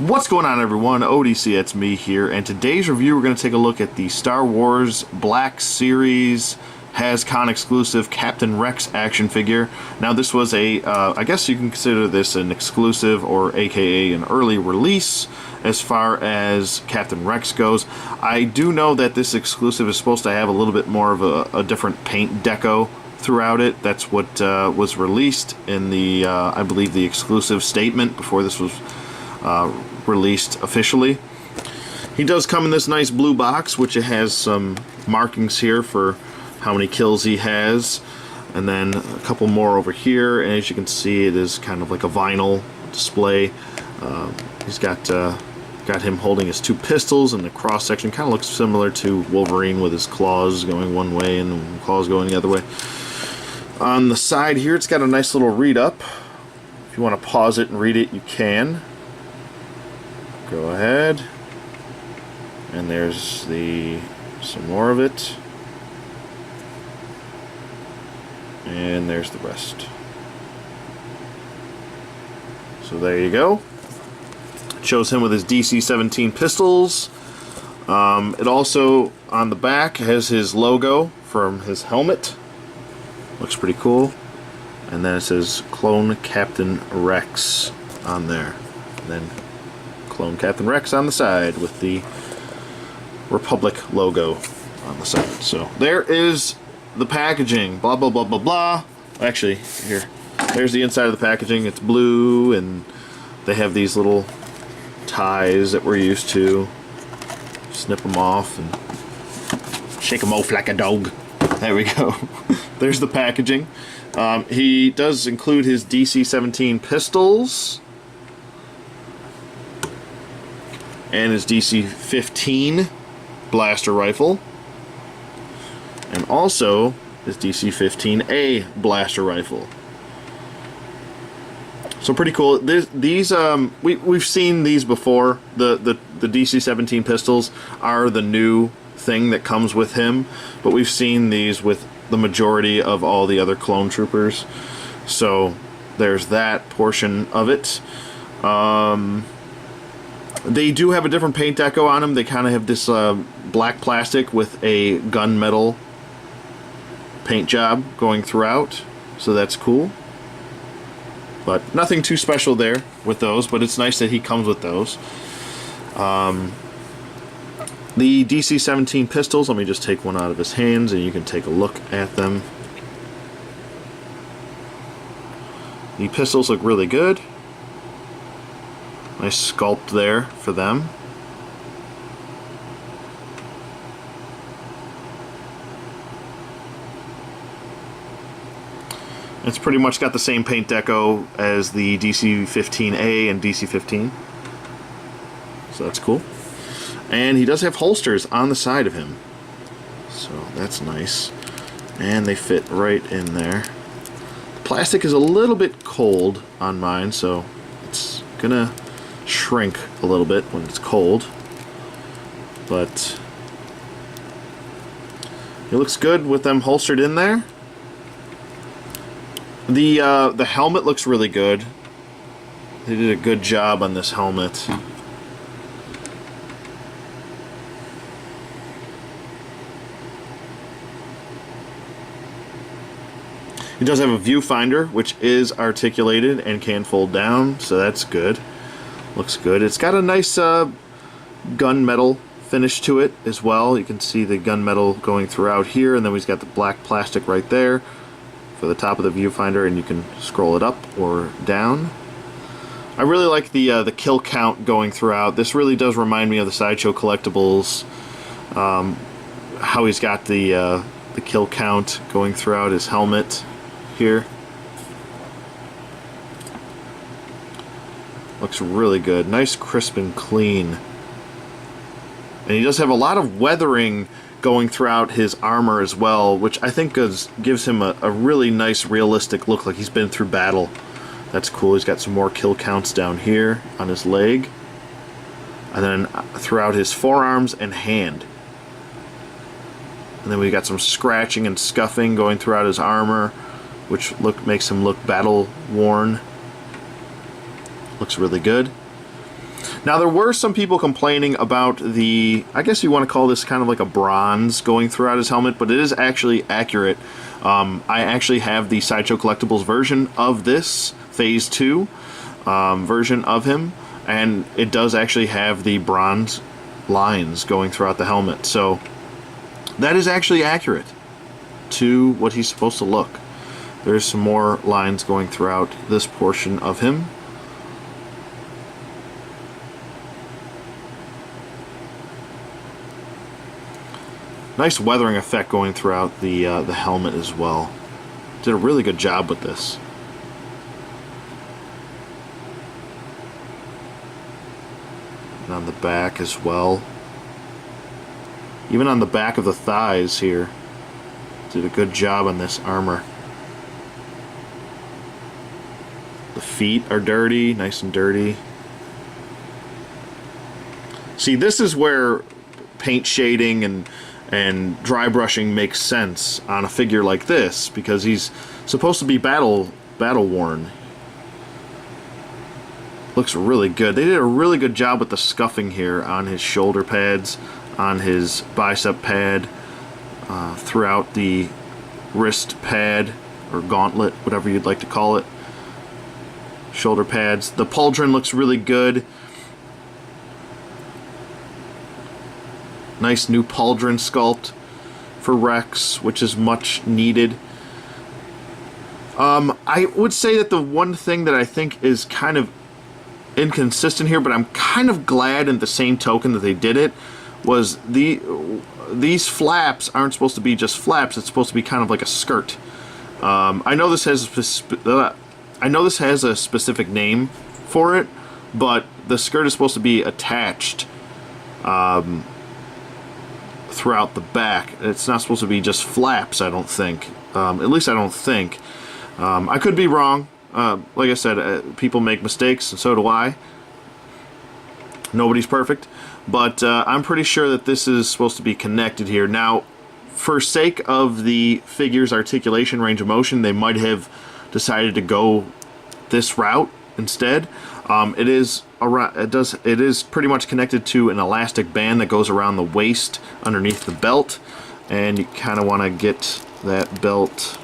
What's going on, everyone? ODC, it's me here, and today's review we're going to take a look at the Star Wars Black Series HASCON exclusive Captain Rex action figure. Now this was a, I guess you can consider this an exclusive, or aka an early release as far as Captain Rex goes. I do know that this exclusive is supposed to have a little bit more of a different paint deco throughout it. That's what was released in the, I believe, the exclusive statement before this was released officially. He does come in this nice blue box, which it has some markings here for how many kills he has, and then a couple more over here, and as you can see it is kind of like a vinyl display. He's got him holding his two pistols, and the cross section kind of looks similar to Wolverine with his claws going one way and the claws going the other way. On the side here it's got a nice little read up. If you want to pause it and read it, you can. Go ahead, and there's some more of it, and there's the rest. So there you go. It shows him with his DC-17 pistols. It also, on the back, has his logo from his helmet. Looks pretty cool. And then it says Clone Captain Rex on there. And then Clone Captain Rex on the side with the Republic logo on the side. So there is the packaging. Blah blah blah blah blah. Actually, here, there's the inside of the packaging. It's blue, and they have these little ties that we're used to. Snip them off and shake them off like a dog. There we go. There's the packaging. He does include his DC-17 pistols and his DC-15 blaster rifle, and also his DC-15A blaster rifle. So pretty cool. We've seen these before. The DC-17 pistols are the new thing that comes with him, but we've seen these with the majority of all the other clone troopers. So there's that portion of it. They do have a different paint deco on them. They kind of have this black plastic with a gunmetal paint job going throughout, so that's cool. But nothing too special there with those, but it's nice that he comes with those. The DC-17 pistols, let me just take one out of his hands and you can take a look at them. The pistols look really good. Nice sculpt there for them. It's pretty much got the same paint deco as the DC-15A and DC-15. So that's cool. And he does have holsters on the side of him. So that's nice. And they fit right in there. The plastic is a little bit cold on mine, so it's gonna shrink a little bit when it's cold, but it looks good with them holstered in there. The helmet looks really good. They did a good job on this helmet. It does have a viewfinder, which is articulated and can fold down, so that's good. Looks good. It's got a nice gunmetal finish to it as well. You can see the gunmetal going throughout here, and then we've got the black plastic right there for the top of the viewfinder, and you can scroll it up or down. I really like the kill count going throughout. This really does remind me of the Sideshow Collectibles. How he's got the kill count going throughout his helmet here. Looks really good. Nice, crisp, and clean. And he does have a lot of weathering going throughout his armor as well, which I think gives him a really nice, realistic look, like he's been through battle. That's cool. He's got some more kill counts down here on his leg. And then throughout his forearms and hand. And then we got some scratching and scuffing going throughout his armor, which makes him look battle worn. Looks really good. Now, there were some people complaining about the, I guess you want to call this kind of like a bronze going throughout his helmet, but it is actually accurate. I actually have the Sideshow Collectibles version of this, Phase 2 version of him, and it does actually have the bronze lines going throughout the helmet. So that is actually accurate to what he's supposed to look. There's some more lines going throughout this portion of him. Nice weathering effect going throughout the helmet as well. Did a really good job with this. And on the back as well. Even on the back of the thighs here. Did a good job on this armor. The feet are dirty, nice and dirty. See, this is where paint shading and dry brushing makes sense on a figure like this, because he's supposed to be battle worn. Looks really good. They did a really good job with the scuffing here on his shoulder pads, on his bicep pad, throughout the wrist pad or gauntlet, whatever you'd like to call it. Shoulder pads. The pauldron looks really good. Nice new pauldron sculpt for Rex, which is much needed. I would say that the one thing that I think is kind of inconsistent here, but I'm kind of glad in the same token that they did it, was these flaps aren't supposed to be just flaps. It's supposed to be kind of like a skirt. I know this has a specific name for it, but the skirt is supposed to be attached throughout the back. It's not supposed to be just flaps, I don't think. At least I don't think. I could be wrong. Like I said, people make mistakes, and so do I. Nobody's perfect. But I'm pretty sure that this is supposed to be connected here. Now, for sake of the figure's articulation, range of motion, they might have decided to go this route instead. It is pretty much connected to an elastic band that goes around the waist underneath the belt, and you kind of want to get that belt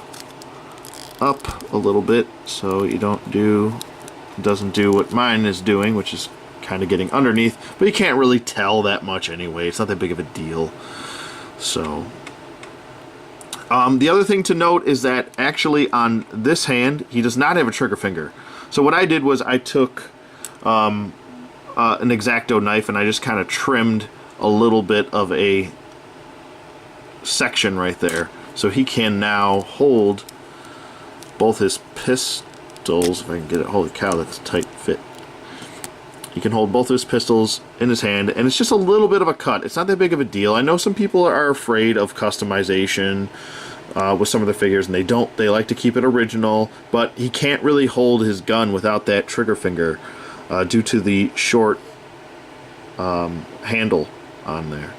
up a little bit so it doesn't do what mine is doing, which is kind of getting underneath, but you can't really tell that much anyway. It's not that big of a deal. So the other thing to note is that actually on this hand he does not have a trigger finger. So what I did was I took an X-Acto knife and I just kind of trimmed a little bit of a section right there, so he can now hold both his pistols. If I can get it. Holy cow, that's a tight fit. He can hold both of his pistols in his hand, and it's just a little bit of a cut. It's not that big of a deal. I know some people are afraid of customization with some of their figures, and they like to keep it original, but he can't really hold his gun without that trigger finger due to the short handle on there.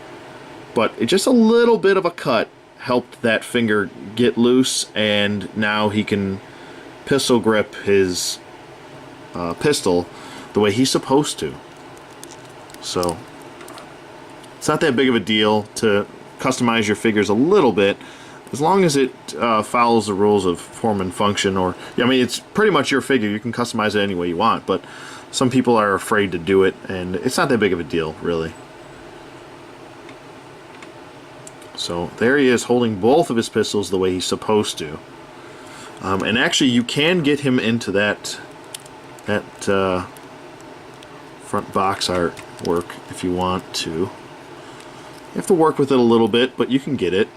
But it's just a little bit of a cut helped that finger get loose, and now he can pistol grip his pistol the way he's supposed to. So it's not that big of a deal to customize your figures a little bit, as long as it follows the rules of form and function. Or, I mean, it's pretty much your figure. You can customize it any way you want, but some people are afraid to do it, and it's not that big of a deal, really. So there he is, holding both of his pistols the way he's supposed to. And actually, you can get him into that front box art work if you want to. You have to work with it a little bit, but you can get it.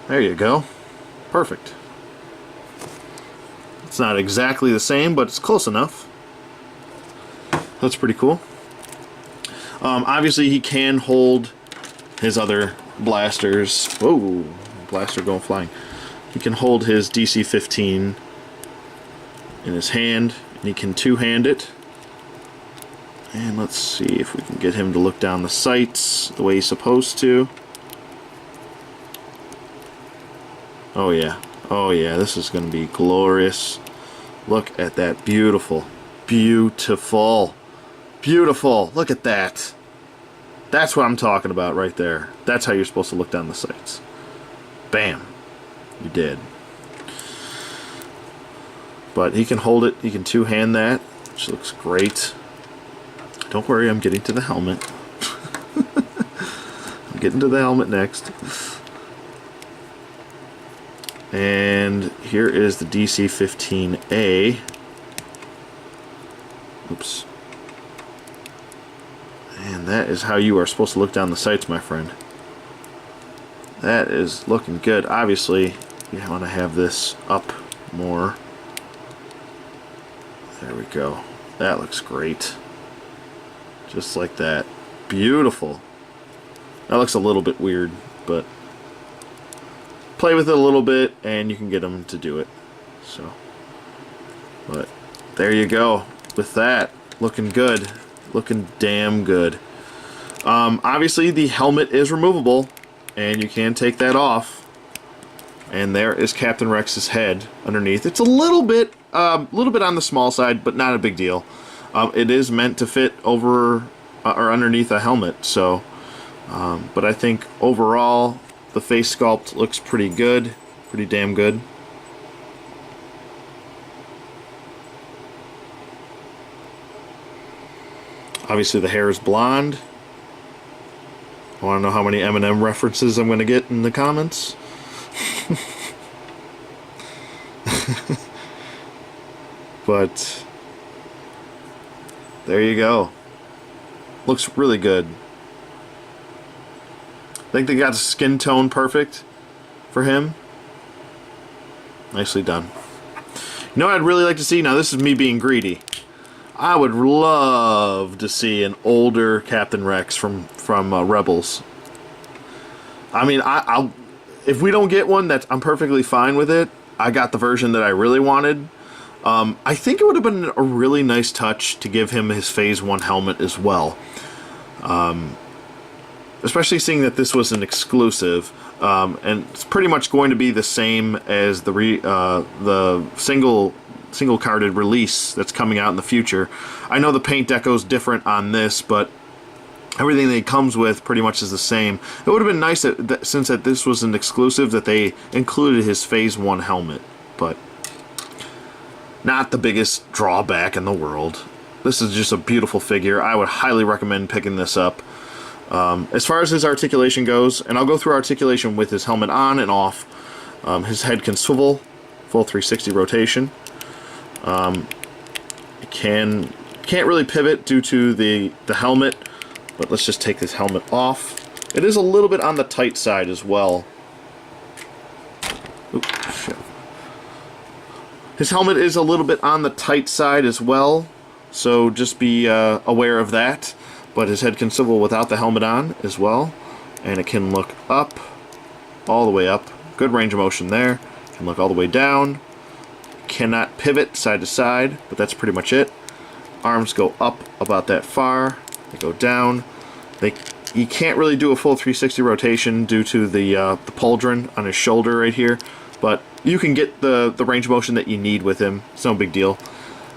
There you go. Perfect. It's not exactly the same, but it's close enough. That's pretty cool. Obviously, he can hold his other blasters. Whoa, blaster going flying. He can hold his DC-15 in his hand, and he can two-hand it. And let's see if we can get him to look down the sights the way he's supposed to. Oh yeah. Oh yeah, this is going to be glorious. Look at that. Beautiful. Beautiful. Beautiful. Look at that. That's what I'm talking about right there. That's how you're supposed to look down the sights. Bam. You did. But he can hold it. He can two-hand that, which looks great. Don't worry, I'm getting to the helmet. I'm getting to the helmet next. And here is the DC-15A. Oops. And that is how you are supposed to look down the sights, my friend. That is looking good. Obviously, you want to have this up more. There we go. That looks great. Just like that. Beautiful. That looks a little bit weird, but play with it a little bit and you can get them to do it. So, but there you go. With that, looking good. Looking damn good. Obviously, the helmet is removable, and you can take that off. And there is Captain Rex's head underneath. It's a little bit on the small side, but not a big deal. It is meant to fit over or underneath a helmet. So, but I think overall the face sculpt looks pretty good, pretty damn good. Obviously, the hair is blonde. I want to know how many Eminem references I'm going to get in the comments. But there you go. Looks really good. I think they got the skin tone perfect for him. Nicely done. You know what I'd really like to see? Now, this is me being greedy. I would love to see an older Captain Rex from Rebels. I mean, I'll if we don't get one, I'm perfectly fine with it. I got the version that I really wanted. I think it would have been a really nice touch to give him his Phase 1 helmet as well. Especially seeing that this was an exclusive, and it's pretty much going to be the same as the single carded release that's coming out in the future. I know the paint deco is different on this, but everything that it comes with pretty much is the same. It would have been nice since this was an exclusive that they included his Phase 1 helmet, but not the biggest drawback in the world. This is just a beautiful figure. I would highly recommend picking this up. As far as his articulation goes, and I'll go through articulation with his helmet on and off. His head can swivel, full 360 rotation. It can't really pivot due to the helmet, but let's just take this helmet off. It is a little bit on the tight side as well. Oops, shit. His helmet is a little bit on the tight side as well, so just be aware of that. But his head can swivel without the helmet on as well, and it can look up, all the way up. Good range of motion there. Can look all the way down. Cannot pivot side to side, but that's pretty much it. Arms go up about that far. They go down. You can't really do a full 360 rotation due to the pauldron on his shoulder right here, but you can get the range of motion that you need with him. It's no big deal.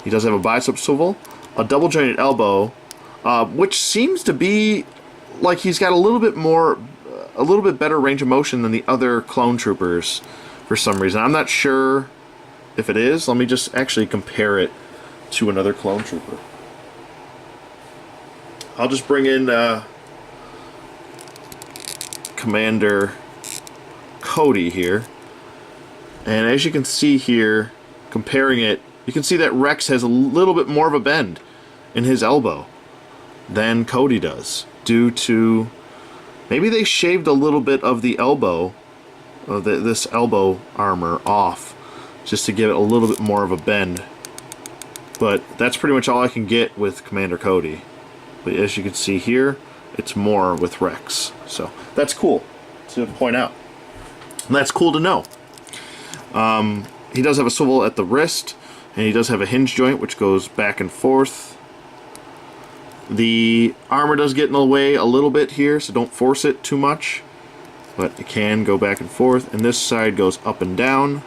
He does have a bicep swivel, a double jointed elbow, which seems to be like he's got a little bit better range of motion than the other clone troopers for some reason. I'm not sure if it is. Let me just actually compare it to another clone trooper. I'll just bring in Commander Cody here. And as you can see here, comparing it, you can see that Rex has a little bit more of a bend in his elbow than Cody does, due to maybe they shaved a little bit of the elbow, this elbow armor off, just to give it a little bit more of a bend. But that's pretty much all I can get with Commander Cody. But as you can see here, it's more with Rex. So that's cool to point out. And that's cool to know. He does have a swivel at the wrist, and he does have a hinge joint which goes back and forth. The armor does get in the way a little bit here, so don't force it too much. But it can go back and forth, and this side goes up and down,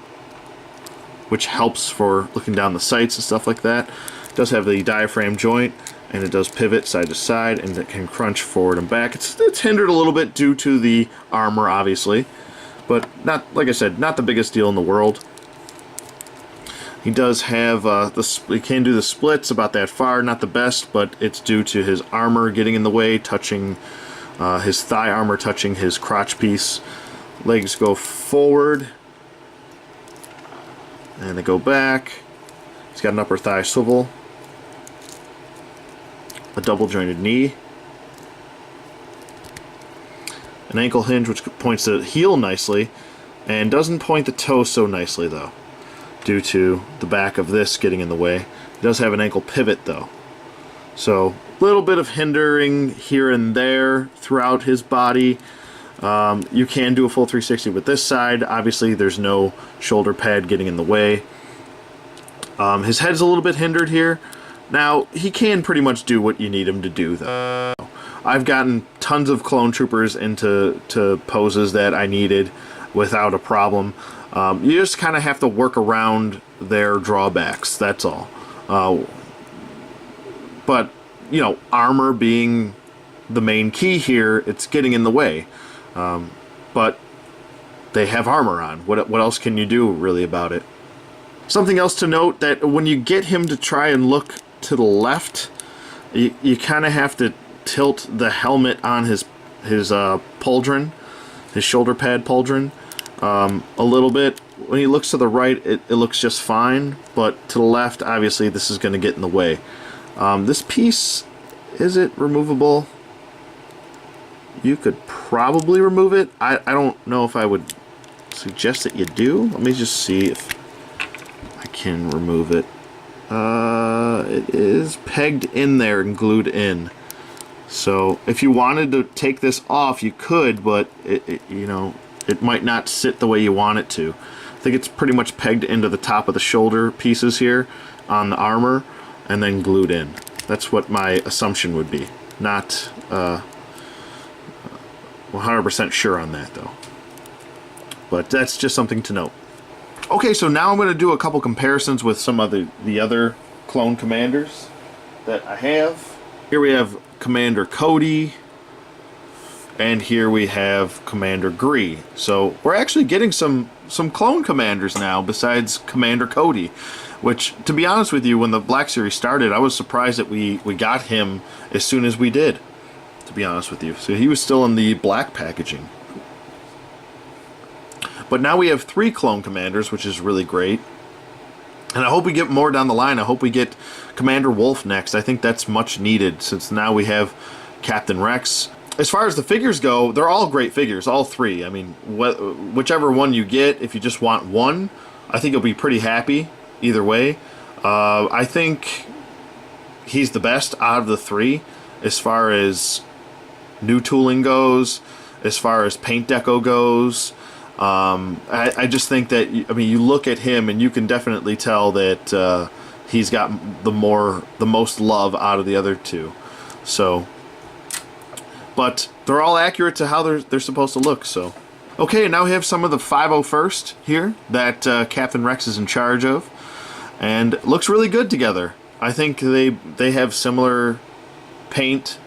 which helps for looking down the sights and stuff like that. It does have the diaphragm joint, and it does pivot side to side, and it can crunch forward and back. It's hindered a little bit due to the armor, obviously, but not, like I said, not the biggest deal in the world. He does have he can do the splits about that far, not the best, but it's due to his armor getting in the way, touching his thigh armor, touching his crotch piece. Legs go forward, and they go back. He's got an upper thigh swivel, a double jointed knee, an ankle hinge which points the heel nicely, and doesn't point the toe so nicely though, due to the back of this getting in the way. It does have an ankle pivot though, so a little bit of hindering here and there throughout his body. You can do a full 360 with this side. Obviously there's no shoulder pad getting in the way. His head's a little bit hindered here. Now he can pretty much do what you need him to do though. I've gotten tons of clone troopers into poses that I needed without a problem. You just kind of have to work around their drawbacks, that's all. But, you know, armor being the main key here, it's getting in the way. But they have armor on. What else can you do really about it? Something else to note, that when you get him to try and look to the left, you kind of have to tilt the helmet on his pauldron, his shoulder pad pauldron, a little bit. When he looks to the right, it looks just fine, but to the left, obviously, this is going to get in the way. This piece, is it removable? You could probably remove it. I don't know if I would suggest that you do. Let me just see if I can remove it. It is pegged in there and glued in. So if you wanted to take this off, you could, but you know, it might not sit the way you want it to. I think it's pretty much pegged into the top of the shoulder pieces here on the armor and then glued in. That's what my assumption would be. Not 100% sure on that though. But that's just something to note. Okay, so now I'm going to do a couple comparisons with some of the other clone commanders that I have. Here we have Commander Cody, and here we have Commander Gree. So we're actually getting some clone commanders now besides Commander Cody, which, to be honest with you, when the Black Series started, I was surprised that we got him as soon as we did, to be honest with you. So he was still in the black packaging. But now we have 3 clone commanders, which is really great. And I hope we get more down the line. I hope we get Commander Wolf next. I think that's much needed, since now we have Captain Rex. As far as the figures go, they're all great figures, all 3. I mean, whichever one you get, if you just want one, I think you'll be pretty happy either way. I think he's the best out of the 3 as far as new tooling goes, as far as paint deco goes. I just think that, I mean, you look at him and you can definitely tell that he's got the most love out of the other 2. So, but they're all accurate to how they're supposed to look. So, okay, now we have some of the 501st here that Captain Rex is in charge of, and looks really good together. I think they have similar paint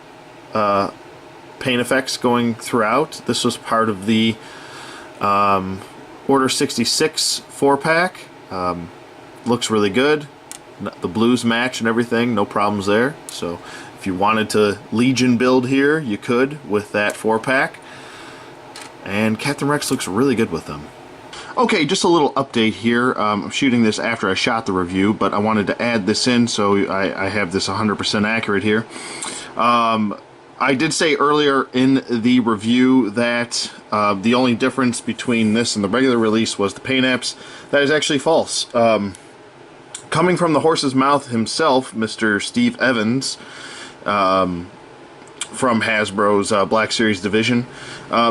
effects going throughout. This was part of the Order 66 4-pack. Looks really good. The blues match and everything, no problems there. So if you wanted to Legion build here, you could with that 4-pack. And Captain Rex looks really good with them. Okay, just a little update here. I'm shooting this after I shot the review, but I wanted to add this in so I have this 100% accurate here. I did say earlier in the review that the only difference between this and the regular release was the paint apps. That is actually false. Coming from the horse's mouth himself, Mr. Steve Evans, from Hasbro's Black Series division,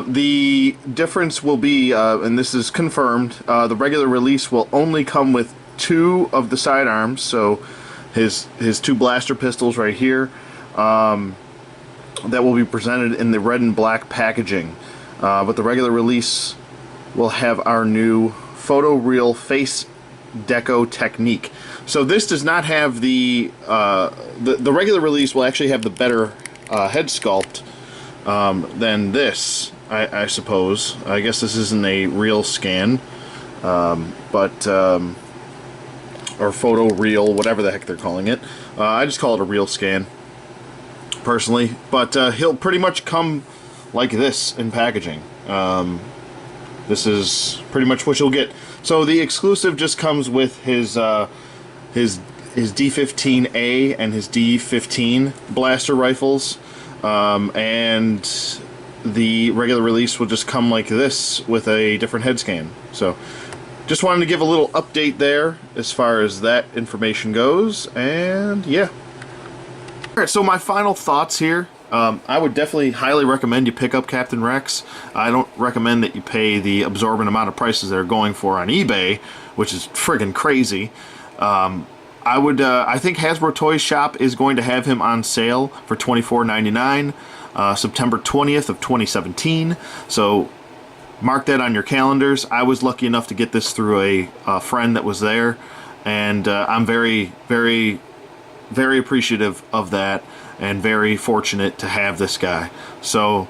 the difference will be, and this is confirmed, the regular release will only come with 2 of the sidearms, so his 2 blaster pistols right here. that will be presented in the red and black packaging. But the regular release will have our new photoreal face deco technique. So this does not have the regular release will actually have the better head sculpt than this, I suppose. I guess this isn't a real scan, or photo real, whatever the heck they're calling it. I just call it a real scan, personally. But he'll pretty much come like this in packaging. This is pretty much what you'll get. So the exclusive just comes with his D15A and his D15 blaster rifles, and the regular release will just come like this with a different head scan. So just wanted to give a little update there as far as that information goes, and yeah. Alright, so my final thoughts here. I would definitely highly recommend you pick up Captain Rex. I don't recommend that you pay the absorbent amount of prices they're going for on eBay, which is friggin' crazy. I think Hasbro Toys Shop is going to have him on sale for $24.99, September 20th of 2017. So mark that on your calendars. I was lucky enough to get this through a friend that was there, and I'm very, very, very appreciative of that, and very fortunate to have this guy. So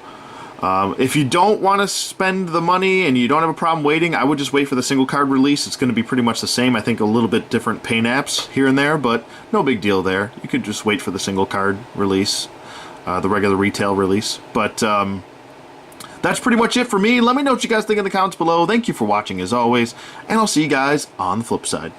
if you don't want to spend the money and you don't have a problem waiting, I would just wait for the single card release. It's going to be pretty much the same. I think a little bit different paint apps here and there, but no big deal there. You could just wait for the single card release, the regular retail release. But that's pretty much it for me. Let me know what you guys think in the comments below. Thank you for watching as always, and I'll see you guys on the flip side.